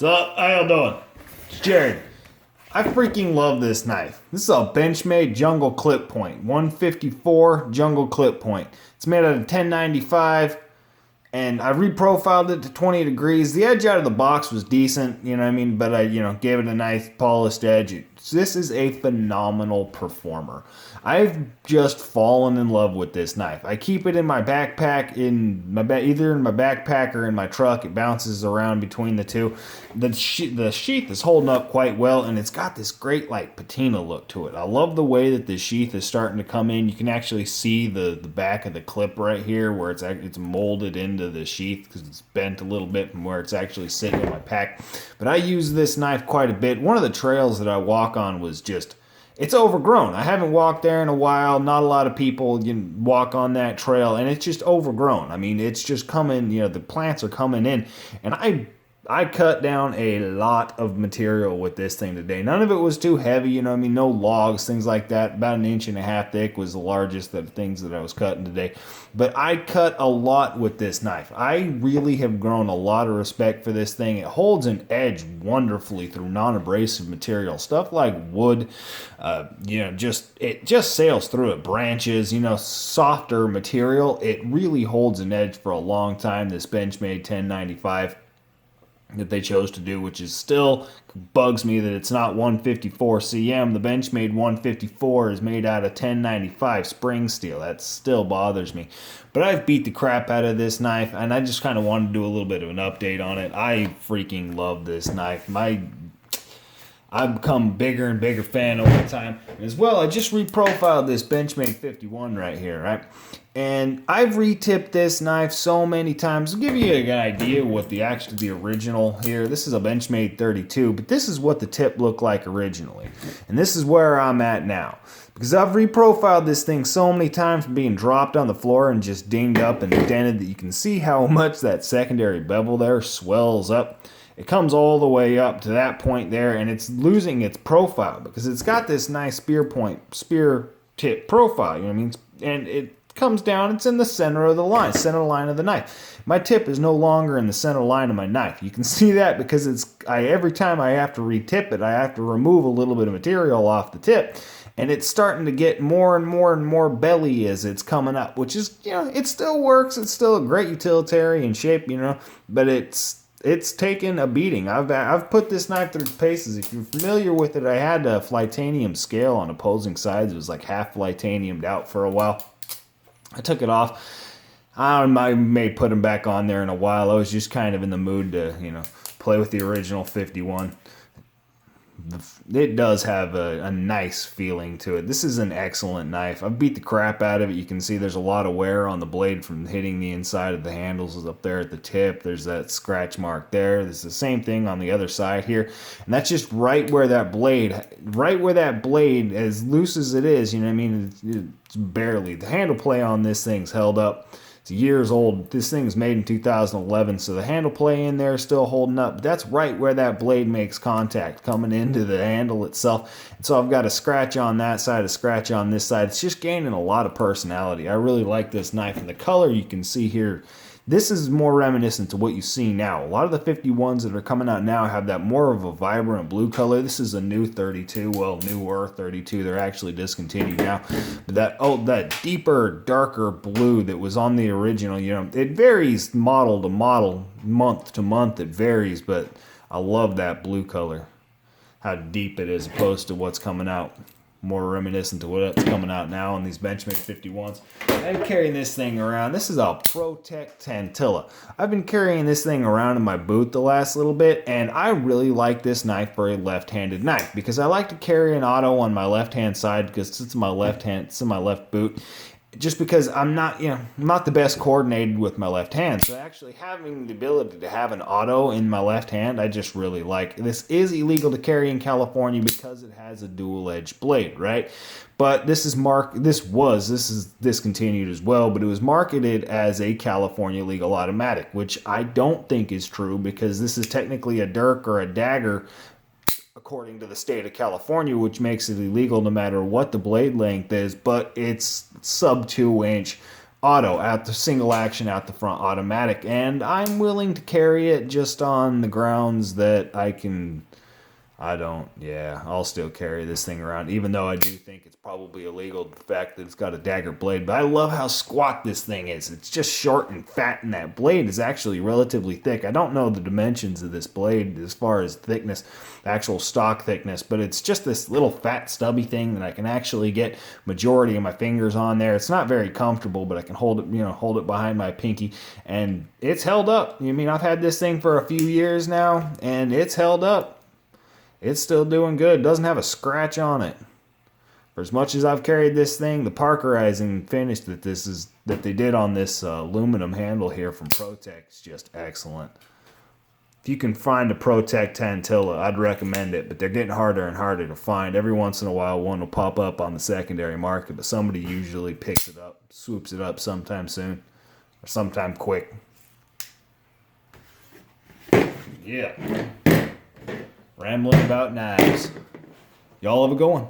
What's up? How y'all doing? It's Jared. I freaking love this knife. This is a Benchmade Jungle Clip Point. 154 Jungle Clip Point. It's made out of 1095, and I reprofiled it to 20 degrees. The edge out of the box was decent, you know what I mean? But I, gave it a nice polished edge. This is a phenomenal performer. I've just fallen in love with this knife. I keep it in my backpack, either in my backpack or in my truck. It bounces around between the two. The sheath is holding up quite well, and it's got this great patina look to it. I love the way that the sheath is starting to come in. You can actually see the back of the clip right here where it's molded into the sheath because it's bent a little bit from where it's actually sitting in my pack. But I use this knife quite a bit. One of the trails that I walk on was just, it's overgrown. I haven't walked there in a while. Not a lot of people walk on that trail, and it's just overgrown. I mean, it's just coming, the plants are coming in, and I cut down a lot of material with this thing today. None of it was too heavy, no logs, things like that. About 1.5 inches thick was the largest of things that I was cutting today. But I cut a lot with this knife. I really have grown a lot of respect for this thing. It holds an edge wonderfully through non-abrasive material. Stuff like wood, it just sails through it. Branches, softer material. It really holds an edge for a long time, this Benchmade 1095. That they chose to do, which is still bugs me that it's not 154 cm. The Benchmade 154 is made out of 1095 spring steel. That still bothers me. But I've beat the crap out of this knife, and I just kind of wanted to do a little bit of an update on it. I freaking love this knife. I've become a bigger and bigger fan over time. As well, I just reprofiled this Benchmade 51 right here, right? And I've retipped this knife so many times. I'll give you an idea what the original here. This is a Benchmade 32, but this is what the tip looked like originally. And this is where I'm at now. Because I've reprofiled this thing so many times from being dropped on the floor and just dinged up and dented that you can see how much that secondary bevel there swells up. It comes all the way up to that point there, and it's losing its profile because it's got this nice spear tip profile, you know what I mean? And it comes down, it's in the center of the line of the knife. My tip is no longer in the center line of my knife. You can see that because every time I have to retip it, I have to remove a little bit of material off the tip. And it's starting to get more and more and more belly as it's coming up, which is, it still works. It's still a great utilitarian shape, but it's taken a beating. I've put this knife through paces. If you're familiar with it, I had a Flytanium scale on opposing sides. It was like half Flytaniumed out for a while. I took it off. I may put them back on there in a while. I was just kind of in the mood to, play with the original 51. It does have a nice feeling to it. This is an excellent knife. I've beat the crap out of it. You can see there's a lot of wear on the blade from hitting the inside of the handles up there at the tip. There's that scratch mark there. There's the same thing on the other side here. And that's just right where that blade, as loose as it is, it's barely. The handle play on this thing's held up. It's years old. This thing was made in 2011, so the handle play in there is still holding up. But that's right where that blade makes contact, coming into the handle itself. And so I've got a scratch on that side, a scratch on this side. It's just gaining a lot of personality. I really like this knife, and the color you can see here, this is more reminiscent to what you see now. A lot of the 51s that are coming out now have that more of a vibrant blue color. This is a new 32, newer 32. They're actually discontinued now. But that deeper, darker blue that was on the original, it varies model to model, month to month. It varies, but I love that blue color. How deep it is opposed to what's coming out. More reminiscent to what's coming out now on these Benchmade 51s. I'm carrying this thing around. This is a ProTech Tantilla. I've been carrying this thing around in my boot the last little bit, and I really like this knife for a left-handed knife because I like to carry an auto on my left-hand side because it's in my left boot. Just because I'm not the best coordinated with my left hand. So actually having the ability to have an auto in my left hand, I just really like. This is illegal to carry in California because it has a dual-edged blade, right? But this is discontinued as well, but it was marketed as a California legal automatic, which I don't think is true because this is technically a dirk or a dagger according to the state of California, which makes it illegal no matter what the blade length is, but it's sub 2 inch auto out the single action out the front, automatic, and I'm willing to carry it just on the grounds that I'll still carry this thing around, even though I do think it's probably illegal, the fact that it's got a dagger blade. But I love how squat this thing is. It's just short and fat, and that blade is actually relatively thick. I don't know the dimensions of this blade as far as thickness, actual stock thickness, but it's just this little fat stubby thing that I can actually get majority of my fingers on there. It's not very comfortable, but I can hold it behind my pinky, and it's held up. I mean, I've had this thing for a few years now, and it's held up. It's still doing good. Doesn't have a scratch on it. For as much as I've carried this thing, the parkerizing finish that they did on this aluminum handle here from ProTech is just excellent. If you can find a ProTech Tantilla, I'd recommend it, but they're getting harder and harder to find. Every once in a while, one will pop up on the secondary market, but somebody usually picks it up, swoops it up sometime soon, or sometime quick. Yeah. Rambling about knives. Y'all have a good one.